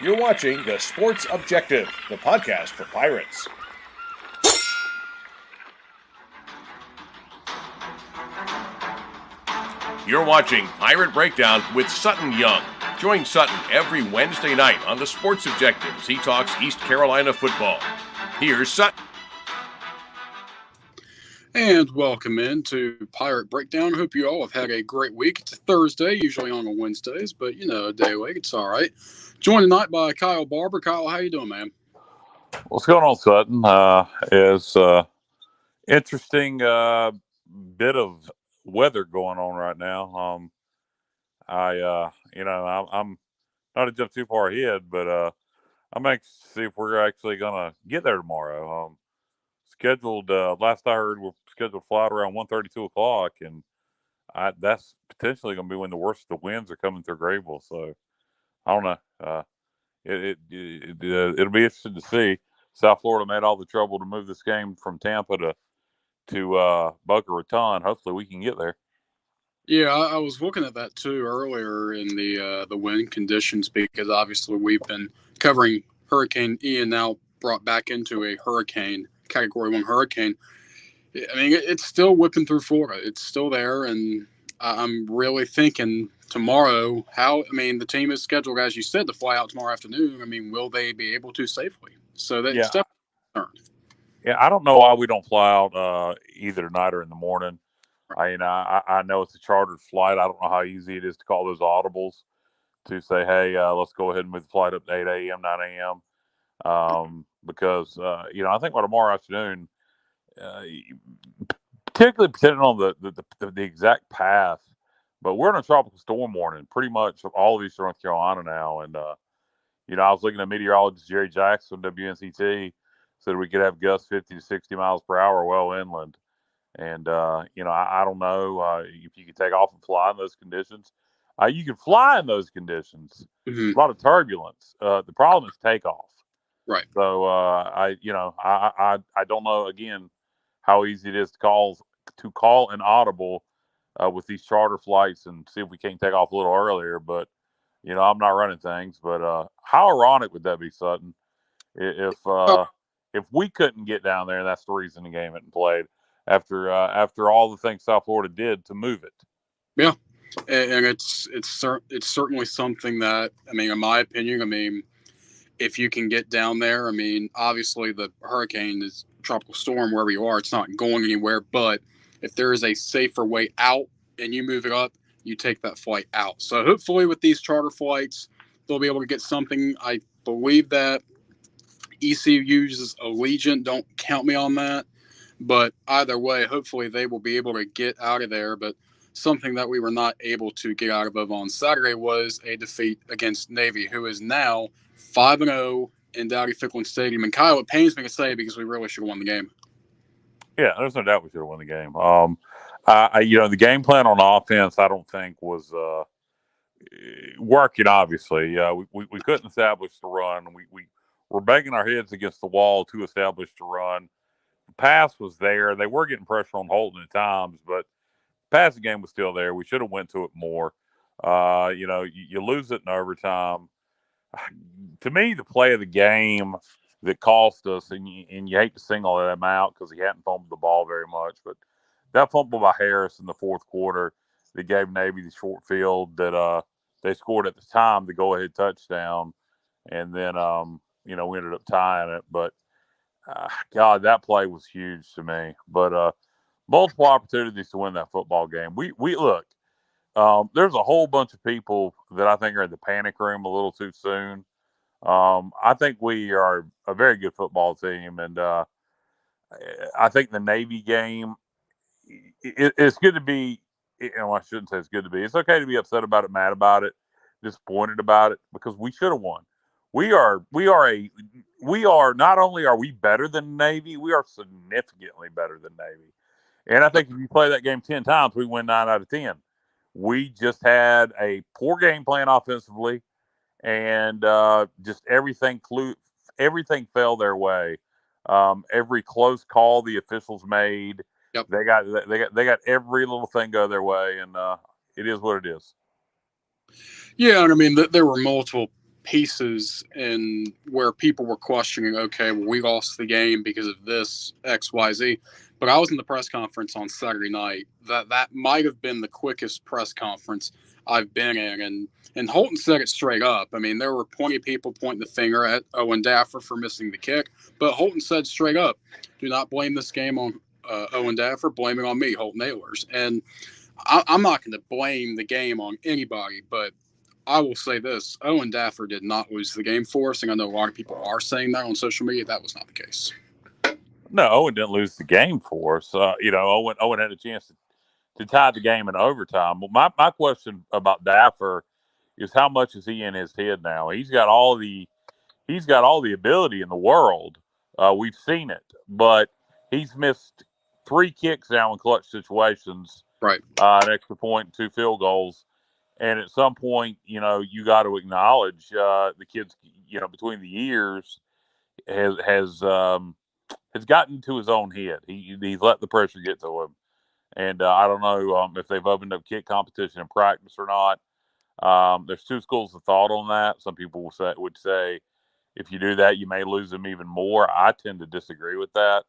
You're watching The Sports Objective, the podcast for Pirates. You're watching Pirate Breakdown with Sutton Young. Join Sutton every Wednesday night on The Sports Objective as he talks East Carolina football. Here's Sutton. And welcome into Pirate Breakdown. Hope you all have had a great week. It's a Thursday, usually on Wednesdays, but a day away, it's all right. Joined tonight by Kyle Barber. Kyle, how you doing, man? What's going on, Sutton? Is interesting bit of weather going on right now. I'm not to jump too far ahead, but I'm anxious to see if we're actually gonna get there tomorrow. Scheduled last I heard, we're scheduled to fly out around 1:30, 2 o'clock, and that's potentially going to be when the worst of the winds are coming through Grayville. So I don't know. It'll be interesting to see. South Florida made all the trouble to move this game from Tampa to Boca Raton. Hopefully, we can get there. Yeah, I was looking at that too earlier in the wind conditions, because obviously we've been covering Hurricane Ian, now brought back into a hurricane, Category 1 hurricane. I mean, it's still whipping through Florida. It's still there, and I'm really thinking tomorrow the team is scheduled, as you said, to fly out tomorrow afternoon. I mean, will they be able to safely? So that's definitely a concern. Yeah, I don't know why we don't fly out either tonight or in the morning. I know it's a chartered flight. I don't know how easy it is to call those audibles to say, hey, let's go ahead and move the flight up to 8 a.m., 9 a.m. Because I think by tomorrow afternoon, particularly depending on the exact path, but we're in a tropical storm warning pretty much all of Eastern North Carolina now. And, I was looking at meteorologist Jerry Jackson, WNCT, said we could have gusts 50 to 60 miles per hour well inland. And, I don't know if you can take off and fly in those conditions. You can fly in those conditions. Mm-hmm. A lot of turbulence. The problem is takeoff. Right. So I don't know again how easy it is to call an audible with these charter flights and see if we can't take off a little earlier. But I'm not running things. But how ironic would that be, Sutton? If we couldn't get down there, and that's the reason the game hadn't played after all the things South Florida did to move it. Yeah, and it's certainly something that, in my opinion, if you can get down there, obviously the hurricane is a tropical storm wherever you are. It's not going anywhere. But if there is a safer way out and you move it up, you take that flight out. So hopefully with these charter flights, they'll be able to get something. I believe that ECU uses Allegiant. Don't count me on that. But either way, hopefully they will be able to get out of there. But something that we were not able to get out of on Saturday was a defeat against Navy, who is now 5-0 in Dowdy-Ficklen Stadium. And Kyle, it pains me to say, because we really should have won the game. Yeah, there's no doubt we should have won the game. The game plan on offense, I don't think was working. Obviously, we couldn't establish the run. We were banging our heads against the wall to establish the run. The pass was there. They were getting pressure on Holton at times, but the passing game was still there. We should have went to it more. You lose it in overtime. To me, the play of the game that cost us, and you hate to single him out because he hadn't fumbled the ball very much, but that fumble by Harris in the fourth quarter that gave Navy the short field that they scored at the time, the go-ahead touchdown, and then we ended up tying it. But God, that play was huge to me. But multiple opportunities to win that football game. We look. There's a whole bunch of people that I think are in the panic room a little too soon. I think we are a very good football team, and I think the Navy game, it's good to be. I shouldn't say it's good to be. It's okay to be upset about it, mad about it, disappointed about it, because we should have won. We are not only are we better than Navy, we are significantly better than Navy. And I think if you play that game 10 times, we win 9 out of 10. We just had a poor game plan offensively, and just everything fell their way. Every close call the officials made, yep. they got every little thing go their way, and it is what it is. Yeah, and there were multiple pieces and where people were questioning, okay, well, we lost the game because of this XYZ. But I was in the press conference on Saturday night. That might have been the quickest press conference I've been in, and Holton said it straight up. I mean, there were plenty of people pointing the finger at Owen Daffer for missing the kick, but Holton said straight up, "Do not blame this game on Owen Daffer. Blame it on me, Holton Ahlers." And I'm not going to blame the game on anybody, but I will say this: Owen Daffer did not lose the game for us, and I know a lot of people are saying that on social media. That was not the case. No, Owen didn't lose the game for us. Owen had a chance to tie the game in overtime. Well, my question about Daffer is how much is he in his head now? He's got all the ability in the world. We've seen it, but he's missed 3 kicks now in clutch situations. Right. An extra point, 2 field goals. And at some point, you got to acknowledge the kid's, between the years has gotten to his own head. He's let the pressure get to him. And I don't know if they've opened up kick competition in practice or not. There's 2 schools of thought on that. Some people would say if you do that, you may lose them even more. I tend to disagree with that.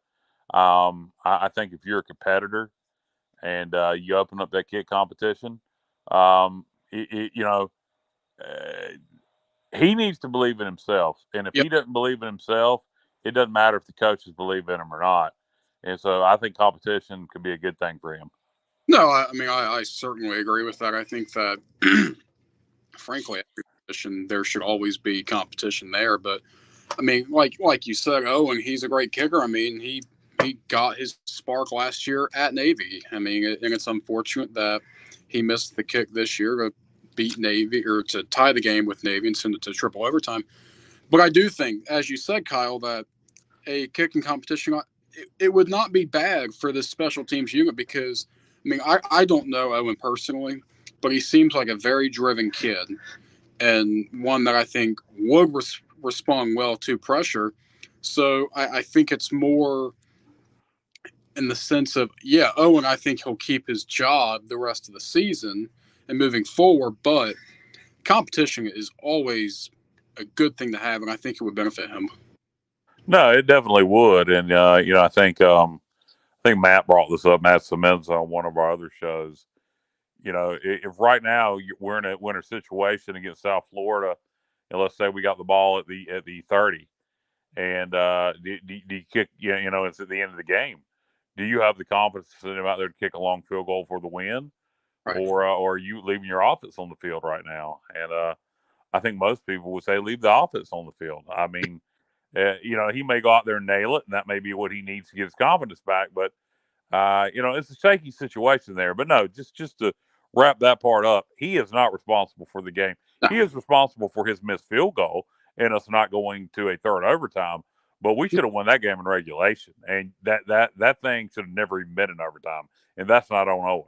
I think if you're a competitor and you open up that kick competition, he needs to believe in himself. And if he doesn't believe in himself, it doesn't matter if the coaches believe in him or not. And so I think competition could be a good thing for him. No, I certainly agree with that. I think that, frankly, every position there should always be competition there. But I mean, like you said, Owen, he's a great kicker. I mean, he got his spark last year at Navy. I mean, and it's unfortunate that he missed the kick this year to beat Navy or to tie the game with Navy and send it to triple overtime. But I do think, as you said, Kyle, that a kicking competition, it would not be bad for this special teams unit because, I mean, I don't know Owen personally, but he seems like a very driven kid and one that I think would respond well to pressure. So I think it's more in the sense of, Owen, I think he'll keep his job the rest of the season and moving forward, but competition is always a good thing to have, and I think it would benefit him. No, it definitely would. And, I think Matt brought this up, Matt Simmons, on one of our other shows. If right now we're in a situation against South Florida, and let's say we got the ball at the 30, and do you kick? It's at the end of the game. Do you have the confidence to send him out there to kick a long field goal for the win, right, or are you leaving your offense on the field right now? And I think most people would say leave the offense on the field. I mean, he may go out there and nail it, and that may be what he needs to get his confidence back. But it's a shaky situation there. But no, just to wrap that part up, he is not responsible for the game. No. He is responsible for his missed field goal and us not going to a third overtime. But we should have won that game in regulation, and that thing should have never even been in overtime. And that's not on Owen.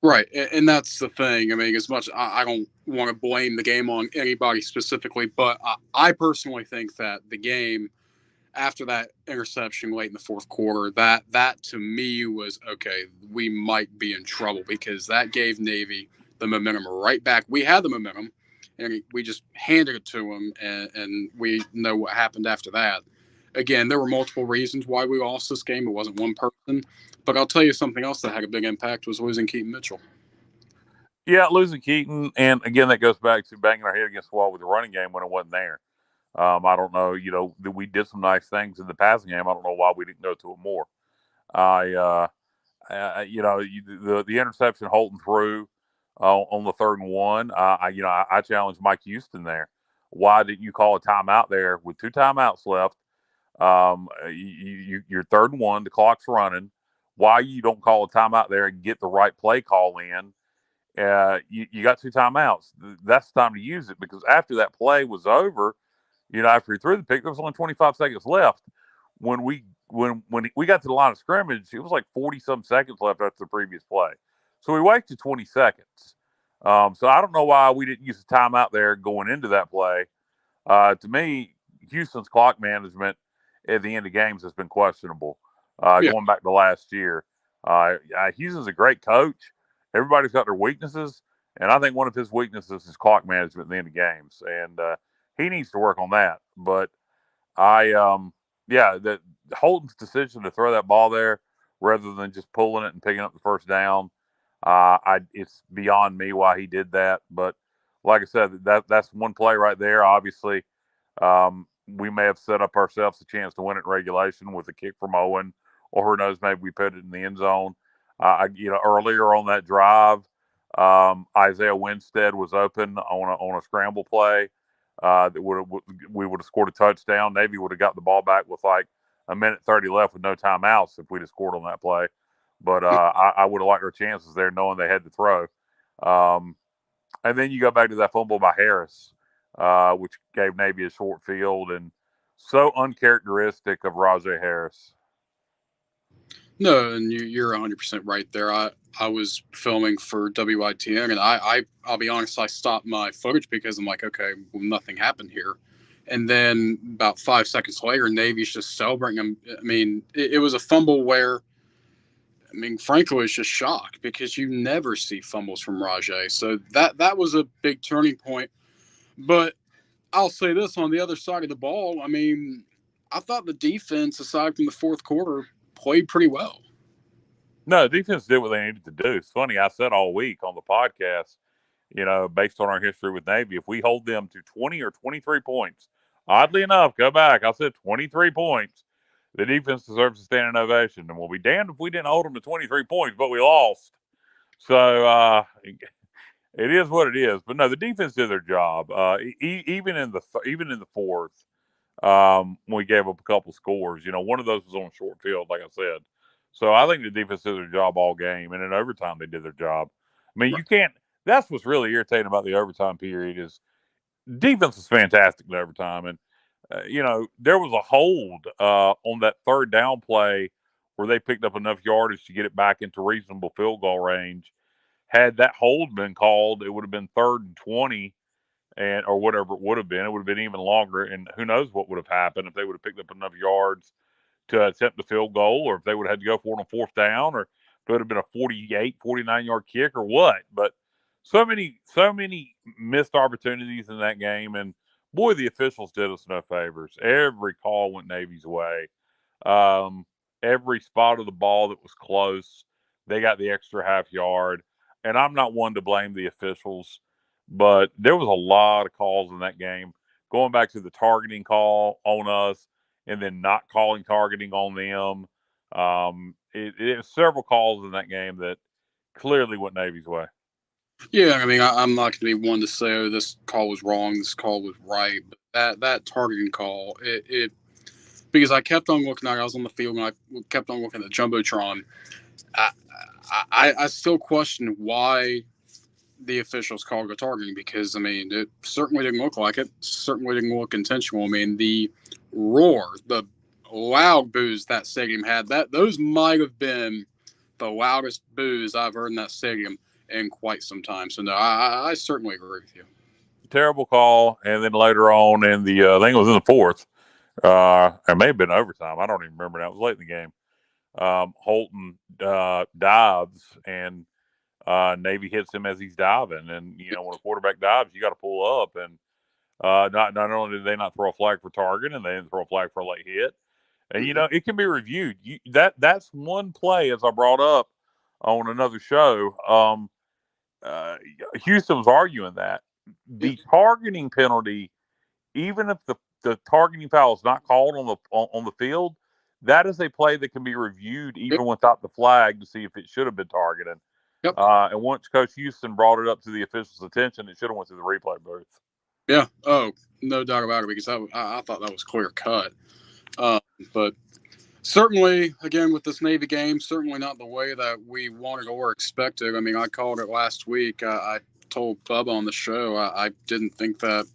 Right, and that's the thing. I mean, as much I don't want to blame the game on anybody specifically, but I personally think that the game after that interception late in the fourth quarter, that to me was, okay, we might be in trouble because that gave Navy the momentum right back. We had the momentum, and we just handed it to them, and we know what happened after that. Again, there were multiple reasons why we lost this game. It wasn't one person. But I'll tell you something else that had a big impact was losing Keaton Mitchell. Yeah, losing Keaton. And, again, that goes back to banging our head against the wall with the running game when it wasn't there. I don't know, we did some nice things in the passing game. I don't know why we didn't go to it more. The interception Holton threw on the 3rd and 1, I challenged Mike Houston there. Why didn't you call a timeout there with 2 timeouts left? You're 3rd and 1, the clock's running. Why you don't call a timeout there and get the right play call in? You got 2 timeouts. That's the time to use it because after that play was over, after he threw the pick, there was only 25 seconds left. When we got to the line of scrimmage, it was like 40-some seconds left after the previous play. So we wasted 20 seconds. So I don't know why we didn't use the timeout there going into that play. To me, Houston's clock management at the end of games has been questionable. Going back to last year. Houston's a great coach. Everybody's got their weaknesses, and I think one of his weaknesses is clock management at the end of games. And he needs to work on that. But that Holton's decision to throw that ball there rather than just pulling it and picking up the first down, it's beyond me why he did that. But like I said, that's one play right there. Obviously, we may have set up ourselves a chance to win it in regulation with a kick from Owen, or who knows, maybe we put it in the end zone. Earlier on that drive, Isaiah Winstead was open on a scramble play. We would have scored a touchdown. Navy would have got the ball back with like a minute 30 left with no timeouts if we'd have scored on that play. But I would have liked our chances there, knowing they had to throw. And then you go back to that fumble by Harris, which gave Navy a short field, and so uncharacteristic of Rajay Harris. No, and you're 100% right there. I was filming for WITN, and I'll be honest, I stopped my footage because I'm like, okay, well, nothing happened here. And then about 5 seconds later, Navy's just celebrating him. I mean, it was a fumble where, I mean, Franco was just shocked because you never see fumbles from Rajay. So that was a big turning point. But I'll say this, on the other side of the ball, I mean, I thought the defense, aside from the fourth quarter, played pretty well. No, defense did what they needed to do. It's funny, I said all week on the podcast, based on our history with Navy, if we hold them to 20 or 23 points, oddly enough, go back, I said 23 points, the defense deserves a standing ovation. And we'll be damned if we didn't hold them to 23 points, but we lost. So it is what it is. But no, the defense did their job. Even in the fourth, when we gave up a couple scores, one of those was on a short field, like I said. So I think the defense did their job all game, and in overtime they did their job. I mean, you can't. That's what's really irritating about the overtime period is defense was fantastic in overtime, and there was a hold on that third down play where they picked up enough yardage to get it back into reasonable field goal range. Had that hold been called, it would have been 3rd and 20, or whatever it would have been. It would have been even longer, and who knows what would have happened if they would have picked up enough yards to attempt the field goal, or if they would have had to go for it on 4th down, or if it would have been a 48, 49-yard kick or what. But so many missed opportunities in that game, and boy, the officials did us no favors. Every call went Navy's way. Every spot of the ball that was close, they got the extra half yard. And I'm not one to blame the officials, but there was a lot of calls in that game. Going back to the targeting call on us and then not calling targeting on them. It was several calls in that game that clearly went Navy's way. Yeah, I mean, I'm not going to be one to say, oh, this call was wrong, this call was right. But that targeting call, it because I kept on looking at it. I was on the field and I kept on looking at the Jumbotron. I still question why the officials called it targeting, because, I mean, it certainly didn't look like it. Certainly didn't look intentional. I mean, the roar, the loud boos that stadium had, those might have been the loudest boos I've heard in that stadium in quite some time. So, no, I certainly agree with you. Terrible call. And then later on in the, I think it was in the fourth, it may have been overtime. I don't even remember now. It was late in the game. Holton dives, and Navy hits him as he's diving. And, when a quarterback dives, you got to pull up. And not only did they not throw a flag for target, and they didn't throw a flag for a late hit. And, it can be reviewed. That's one play, as I brought up on another show. Houston was arguing that the targeting penalty, even if the targeting foul is not called on the field, that is a play that can be reviewed even without the flag to see if it should have been targeted. Yep. And once Coach Houston brought it up to the officials' attention, it should have went to the replay booth. Yeah. Oh, no doubt about it, because I thought that was clear cut. But certainly, again, with this Navy game, certainly not the way that we wanted or expected. I mean, I called it last week. I told Bubba on the show I didn't think that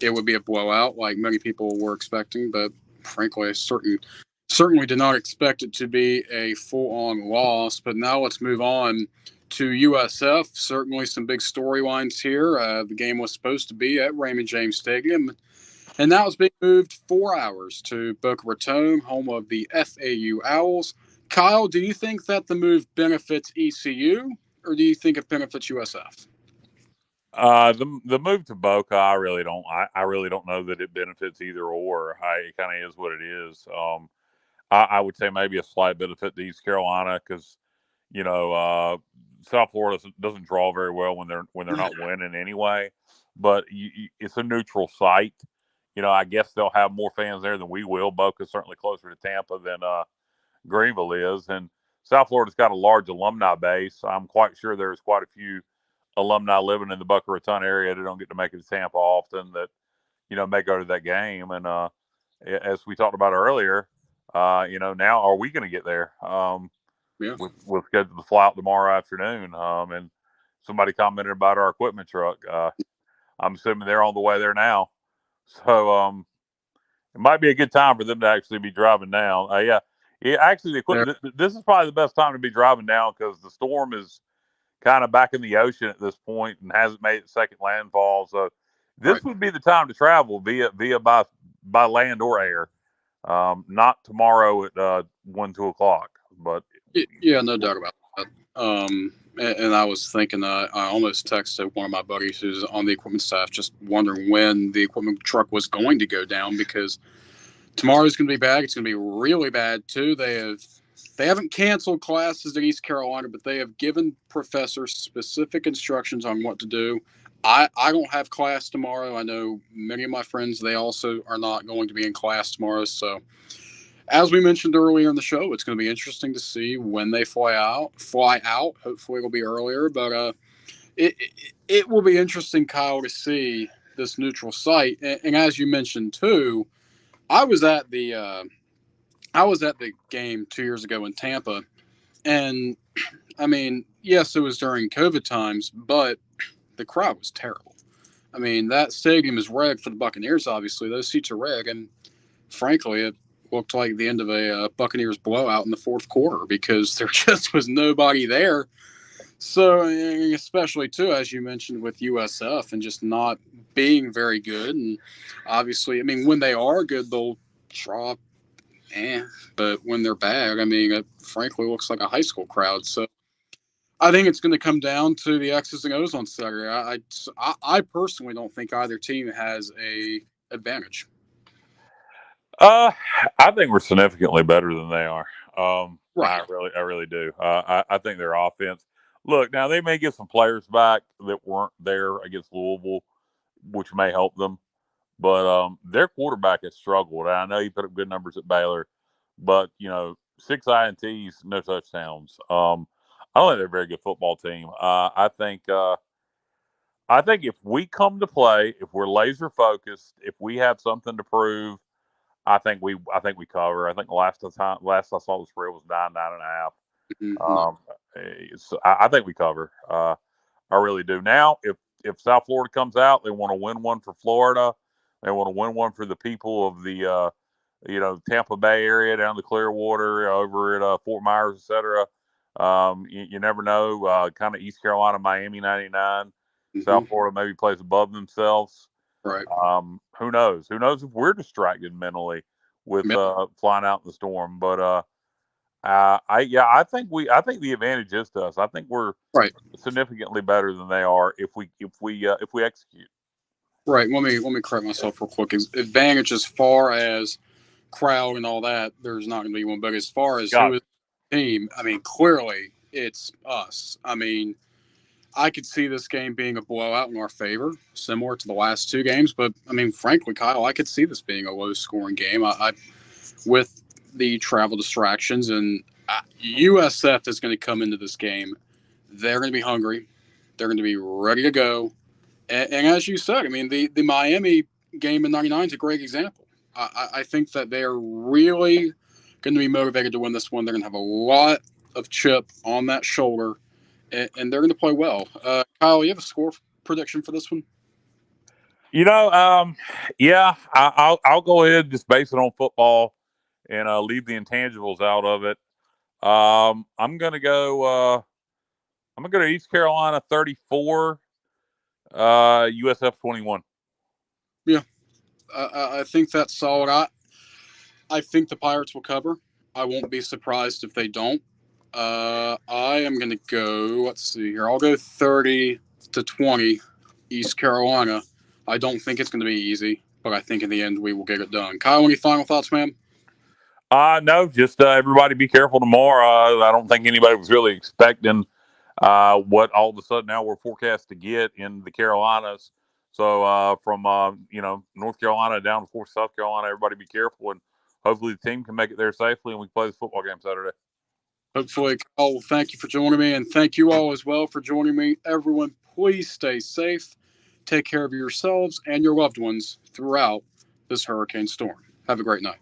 it would be a blowout like many people were expecting, but frankly, I certainly did not expect it to be a full-on loss. But now let's move on to USF. Certainly some big storylines here. The game was supposed to be at Raymond James Stadium, and now it's being moved 4 hours to Boca Raton, home of the FAU Owls. Kyle, do you think that the move benefits ECU, or do you think it benefits USF? The move to Boca, I really don't. I really don't know that it benefits either or. It kind of is what it is. I would say maybe a slight benefit to East Carolina because South Florida doesn't draw very well when they're not winning anyway. But it's a neutral site. I guess they'll have more fans there than we will. Boca's certainly closer to Tampa than Greenville is, and South Florida's got a large alumni base. I'm quite sure there's quite a few alumni living in the Boca Raton area that don't get to make it to Tampa often that may go to that game. And as we talked about earlier, now are we going to get there? Yeah. We're scheduled to fly out tomorrow afternoon. And somebody commented about our equipment truck. I'm assuming they're on the way there now. So it might be a good time for them to actually be driving down. Actually, the equipment. This is probably the best time to be driving down because the storm is kind of back in the ocean at this point and hasn't made its second landfall. So this would be the time to travel via by land or air. Not tomorrow at 1-2 o'clock, but yeah, no doubt about that. And I was thinking, I almost texted one of my buddies who's on the equipment staff, just wondering when the equipment truck was going to go down because tomorrow's going to be bad. It's going to be really bad too. They haven't canceled classes at East Carolina, but they have given professors specific instructions on what to do. I don't have class tomorrow. I know many of my friends, they also are not going to be in class tomorrow. So as we mentioned earlier in the show, it's going to be interesting to see when they fly out. Hopefully it'll be earlier, but it will be interesting, Kyle, to see this neutral site. And as you mentioned too, I was at the game 2 years ago in Tampa, and I mean, yes, it was during COVID times, but the crowd was terrible. I mean, that stadium is rigged for the Buccaneers. Obviously, those seats are rigged, and frankly, it looked like the end of a Buccaneers blowout in the fourth quarter because there just was nobody there. So, especially too, as you mentioned, with USF and just not being very good, and obviously, I mean, when they are good, they'll draw. But when they're bad, I mean, it frankly looks like a high school crowd. So I think it's going to come down to the X's and O's on Saturday. I personally don't think either team has a advantage. I think we're significantly better than they are. Right. I really do. I think their offense. Look, now they may get some players back that weren't there against Louisville, which may help them. But their quarterback has struggled. I know he put up good numbers at Baylor, but 6 INTs, no touchdowns. I don't think they're a very good football team. I think if we come to play, if we're laser focused, if we have something to prove, I think we cover. I think last I saw the spread was 9.5. I think we cover. I really do. Now, if South Florida comes out, they want to win one for Florida. They want to win one for the people of the Tampa Bay area, down the Clearwater, over at Fort Myers, etc. You never know. Kind of East Carolina, Miami 99. South Florida maybe plays above themselves. Right. Who knows? Who knows if we're distracted mentally with flying out in the storm? But I think the advantage is to us. I think we're significantly better than they are if we execute. Right. Let me correct myself real quick. Advantage as far as crowd and all that, there's not going to be one. But as far as who is the team, I mean, clearly it's us. I mean, I could see this game being a blowout in our favor, similar to the last 2 games. But I mean, frankly, Kyle, I could see this being a low-scoring game. I with the travel distractions, and USF is going to come into this game. They're going to be hungry. They're going to be ready to go. And as you said, I mean, the Miami game in '99 is a great example. I think that they are really going to be motivated to win this one. They're going to have a lot of chip on that shoulder, and they're going to play well. Kyle, you have a score prediction for this one? I'll go ahead and just base it on football and leave the intangibles out of it. I'm going to go East Carolina 34. USF 21. Yeah, I think that's solid. I think the Pirates will cover. I won't be surprised if they don't. I am going to go. Let's see here. I'll go 30-20 East Carolina. I don't think it's going to be easy, but I think in the end we will get it done. Kyle, any final thoughts, man? No, just everybody be careful tomorrow. I don't think anybody was really expecting what all of a sudden now we're forecast to get in the Carolinas. So from North Carolina down to South Carolina, everybody be careful, and hopefully the team can make it there safely, and we can play this football game Saturday. Hopefully, Kyle, thank you for joining me, and thank you all as well for joining me. Everyone, please stay safe. Take care of yourselves and your loved ones throughout this hurricane storm. Have a great night.